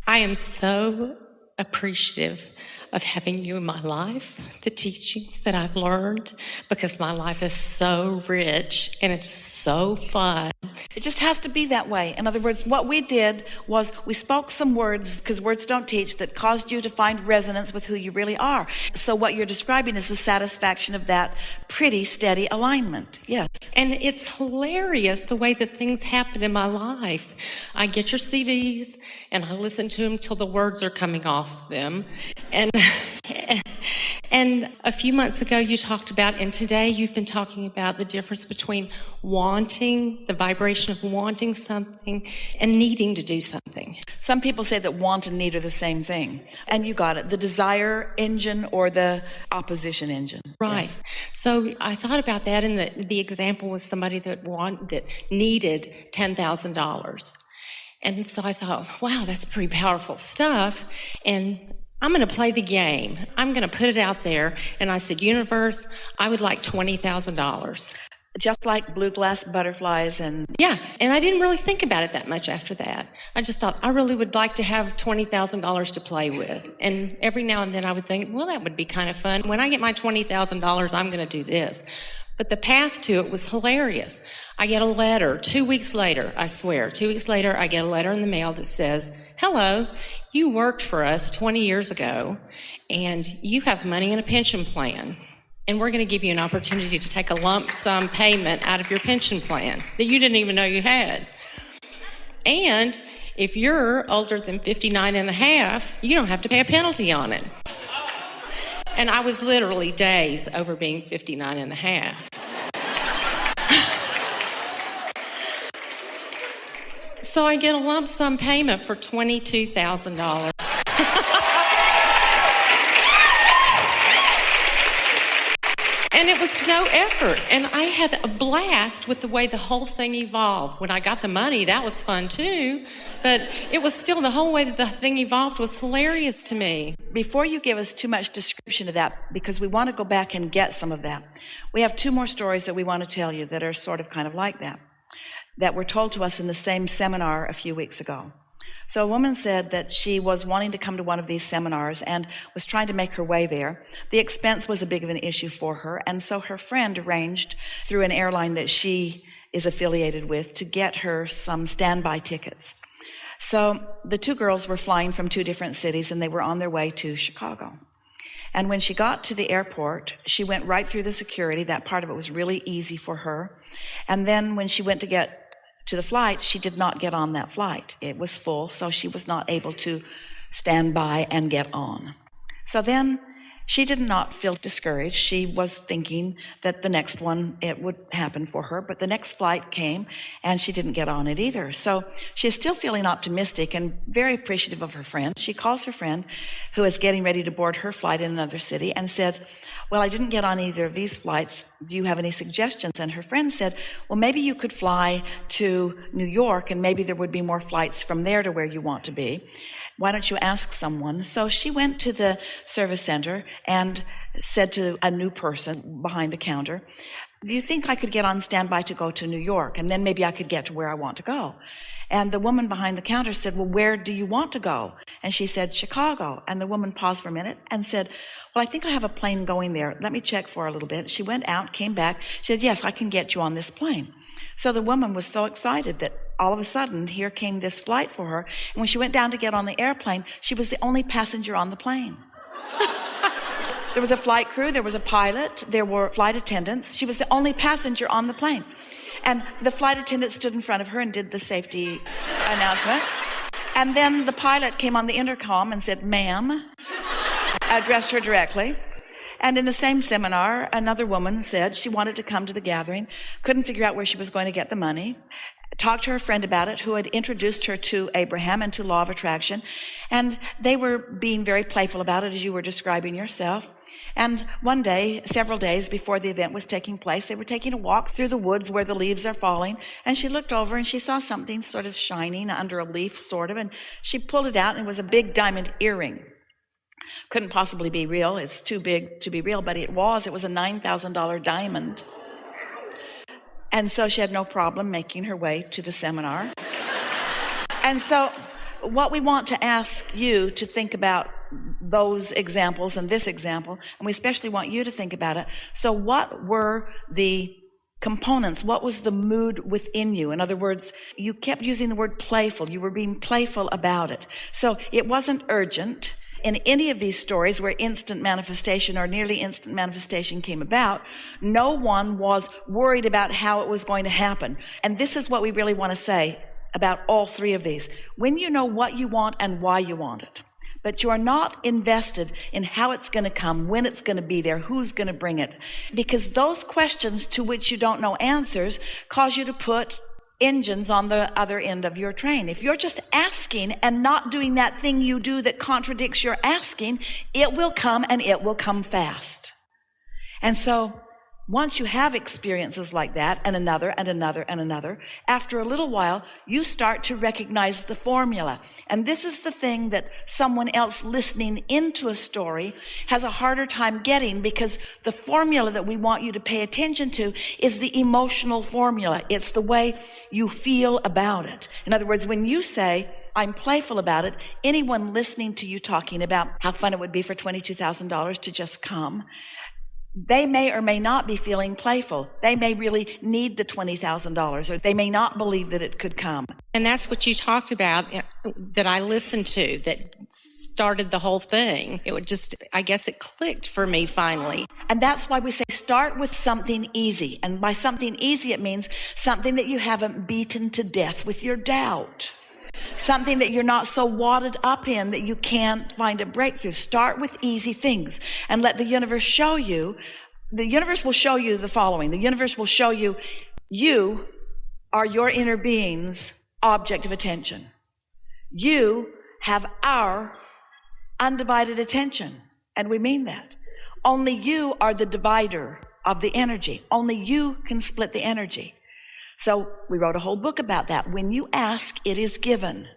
I am so appreciative of having you in my life, the teachings that I've learned, because my life is so rich and it's so fun. It just has to be that way. In other words, what we did was we spoke some words, because words don't teach, that caused you to find resonance with who you really are. So what you're describing is the satisfaction of that pretty steady alignment. Yes. And it's hilarious the way that things happen in my life. I get your CDs and I listen to them till the words are coming off them. And a few months ago you talked about, and today you've been talking about the difference between wanting, the vibration of wanting something, and needing to do something. Some people say that want and need are the same thing. And you got it. The desire engine or the opposition engine. Right. Yes. So I thought about that, and the example was somebody that needed $10,000. And so I thought, wow, that's pretty powerful stuff. And I'm going to play the game. I'm going to put it out there. And I said, universe, I would like $20,000. Just like blue glass butterflies and... Yeah, and I didn't really think about it that much after that. I just thought, I really would like to have $20,000 to play with. And every now and then I would think, well, that would be kind of fun. When I get my $20,000, I'm going to do this. But the path to it was hilarious. I get a letter 2 weeks later, I swear, 2 weeks later, I get a letter in the mail that says, hello, you worked for us 20 years ago, and you have money in a pension plan. And we're going to give you an opportunity to take a lump sum payment out of your pension plan that you didn't even know you had. And if you're older than 59 and a half, you don't have to pay a penalty on it. And I was literally days over being 59 and a half. So I get a lump sum payment for $22,000. And it was no effort. And I had a blast with the way the whole thing evolved. When I got the money, that was fun too. But it was still, the whole way that the thing evolved was hilarious to me. Before you give us too much description of that, because we want to go back and get some of that, we have two more stories that we want to tell you that are sort of kind of like that were told to us in the same seminar a few weeks ago. So a woman said that she was wanting to come to one of these seminars and was trying to make her way there. The expense was a big of an issue for her, and so her friend arranged through an airline that she is affiliated with to get her some standby tickets. So the two girls were flying from two different cities, and they were on their way to Chicago. And when she got to the airport, she went right through the security. That part of it was really easy for her. And then when she went to get to the flight, she did not get on that flight. It was full, so she was not able to stand by and get on. So then she did not feel discouraged. She was thinking that the next one, it would happen for her, but the next flight came and she didn't get on it either. So she's still feeling optimistic and very appreciative of her friend. She calls her friend, who is getting ready to board her flight in another city, and said, well, I didn't get on either of these flights. Do you have any suggestions? And her friend said, well, maybe you could fly to New York and maybe there would be more flights from there to where you want to be. Why don't you ask someone? So she went to the service center and said to a new person behind the counter, do you think I could get on standby to go to New York? And then maybe I could get to where I want to go. And the woman behind the counter said, well, where do you want to go? And she said, Chicago. And the woman paused for a minute and said, well, I think I have a plane going there. Let me check for a little bit. She went out, came back. She said, yes, I can get you on this plane. So the woman was so excited that all of a sudden, here came this flight for her. And when she went down to get on the airplane, she was the only passenger on the plane. There was a flight crew, there was a pilot, there were flight attendants. She was the only passenger on the plane. And the flight attendant stood in front of her and did the safety announcement. And then the pilot came on the intercom and said, ma'am, addressed her directly. And in the same seminar, another woman said she wanted to come to the gathering, couldn't figure out where she was going to get the money, talked to her friend about it, who had introduced her to Abraham and to law of attraction. And they were being very playful about it, as you were describing yourself. And one day, several days before the event was taking place, they were taking a walk through the woods where the leaves are falling. And she looked over and she saw something sort of shining under a leaf, sort of. And she pulled it out, and it was a big diamond earring. Couldn't possibly be real. It's too big to be real, but it was. It was a $9,000 diamond. And so she had no problem making her way to the seminar. And so what we want to ask you to think about those examples and this example, and we especially want you to think about it. So what were the components? What was the mood within you? In other words, you kept using the word playful. You were being playful about it. So it wasn't urgent. In any of these stories where instant manifestation or nearly instant manifestation came about, no one was worried about how it was going to happen. And this is what we really want to say about all three of these. When you know what you want and why you want it, but you are not invested in how it's going to come, when it's going to be there, who's going to bring it, because those questions to which you don't know answers cause you to put engines on the other end of your train. If you're just asking and not doing that thing you do that contradicts your asking, it will come, and it will come fast. And so once you have experiences like that, and another and another and another, after a little while, you start to recognize the formula. And this is the thing that someone else listening into a story has a harder time getting, because the formula that we want you to pay attention to is the emotional formula. It's the way you feel about it. In other words, when you say, I'm playful about it, anyone listening to you talking about how fun it would be for $22,000 to just come, they may or may not be feeling playful. They may really need the $20,000, or they may not believe that it could come. And that's what you talked about that I listened to that started the whole thing. It would just, I guess it clicked for me finally. And that's why we say start with something easy. And by something easy, it means something that you haven't beaten to death with your doubt. Something that you're not so wadded up in that you can't find a breakthrough. Start with easy things and let the universe show you. The universe will show you the following. The universe will show you, you are your inner being's object of attention. You have our undivided attention. And we mean that. Only you are the divider of the energy. Only you can split the energy. So we wrote a whole book about that. When you ask, it is given.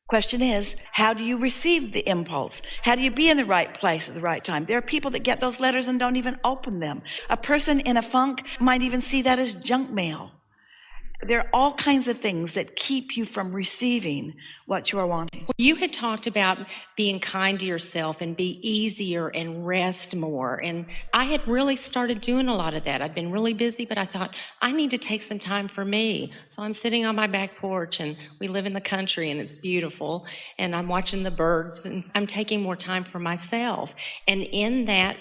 Question is, how do you receive the impulse? How do you be in the right place at the right time? There are people that get those letters and don't even open them. A person in a funk might even see that as junk mail. There are all kinds of things that keep you from receiving what you are wanting. Well, you had talked about being kind to yourself and be easier and rest more. And I had really started doing a lot of that. I'd been really busy, but I thought, I need to take some time for me. So I'm sitting on my back porch, and we live in the country, and it's beautiful. And I'm watching the birds, and I'm taking more time for myself. And in that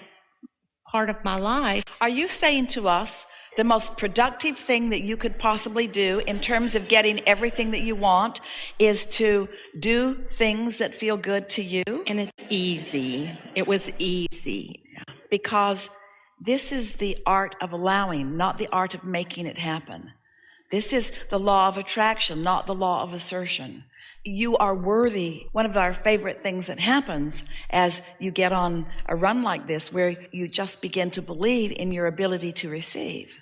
part of my life, are you saying to us, the most productive thing that you could possibly do in terms of getting everything that you want is to do things that feel good to you? And it's easy. It was easy. Because this is the art of allowing, not the art of making it happen. This is the law of attraction, not the law of assertion. You are worthy. One of our favorite things that happens as you get on a run like this, where you just begin to believe in your ability to receive,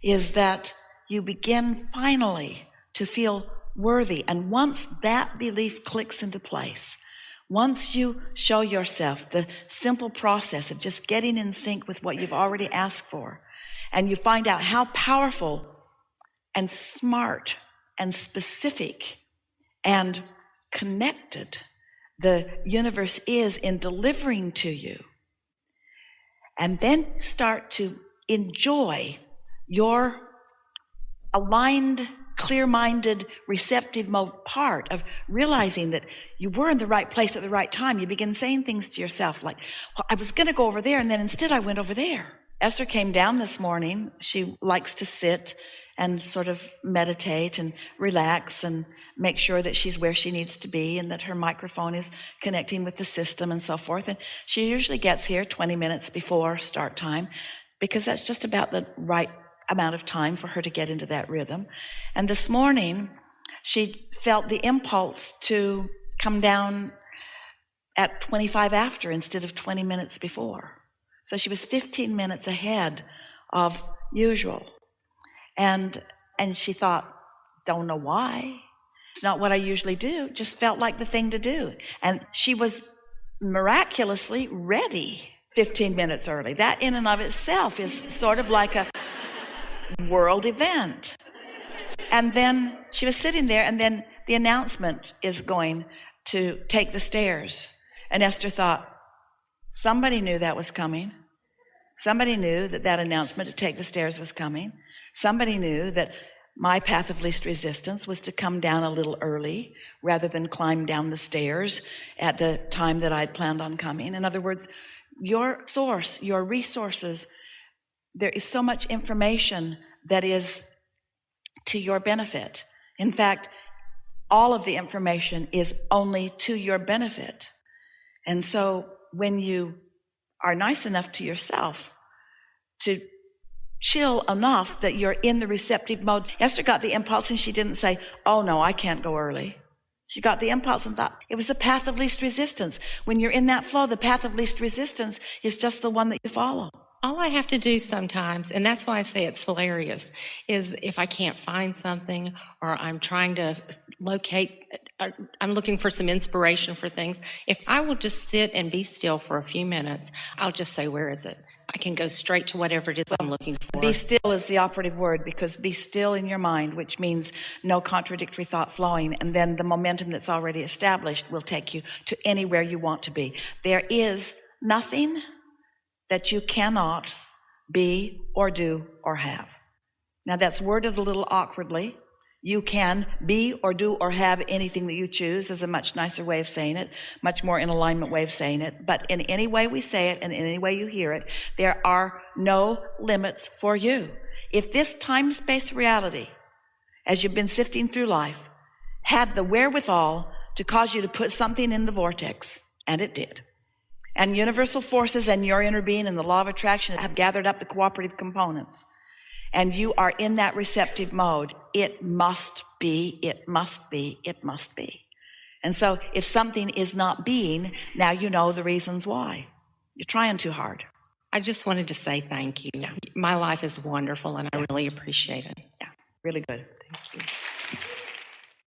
is that you begin finally to feel worthy. And once that belief clicks into place, once you show yourself the simple process of just getting in sync with what you've already asked for, and you find out how powerful and smart and specific and connected the universe is in delivering to you, and then start to enjoy your aligned, clear-minded, receptive mode part of realizing that you were in the right place at the right time. You begin saying things to yourself like, well, I was going to go over there, and then instead I went over there. Esther came down this morning. She likes to sit and sort of meditate and relax and make sure that she's where she needs to be and that her microphone is connecting with the system and so forth. And she usually gets here 20 minutes before start time, because that's just about the right amount of time for her to get into that rhythm. And this morning, she felt the impulse to come down at 25 after instead of 20 minutes before. So she was 15 minutes ahead of usual. And she thought, don't know why. It's not what I usually do. Just felt like the thing to do. And she was miraculously ready 15 minutes early. That in and of itself is sort of like a world event. And then she was sitting there, and then the announcement is going to take the stairs. And Esther thought, somebody knew that was coming. Somebody knew that that announcement to take the stairs was coming. Somebody knew that my path of least resistance was to come down a little early rather than climb down the stairs at the time that I'd planned on coming. In other words, your source, your resources, there is so much information that is to your benefit. In fact, all of the information is only to your benefit. And so when you are nice enough to yourself to chill enough that you're in the receptive mode. Esther got the impulse and she didn't say, oh no, I can't go early. She got the impulse and thought, it was the path of least resistance. When you're in that flow, the path of least resistance is just the one that you follow. All I have to do sometimes, and that's why I say it's hilarious, is if I can't find something or I'm trying to locate, I'm looking for some inspiration for things, if I will just sit and be still for a few minutes, I'll just say, where is it? I can go straight to whatever it is I'm looking for. Be still is the operative word, because be still in your mind, which means no contradictory thought flowing, and then the momentum that's already established will take you to anywhere you want to be. There is nothing that you cannot be or do or have. Now that's worded a little awkwardly. You can be or do or have anything that you choose is a much nicer way of saying it, much more in alignment way of saying it. But in any way we say it and in any way you hear it, there are no limits for you. If this time-space reality, as you've been sifting through life, had the wherewithal to cause you to put something in the vortex, and it did, and universal forces and your inner being and the law of attraction have gathered up the cooperative components, and you are in that receptive mode, it must be, it must be, it must be. And so if something is not being, now you know the reasons why. You're trying too hard. I just wanted to say thank you. My life is wonderful and I really appreciate it. Yeah, really good. Thank you.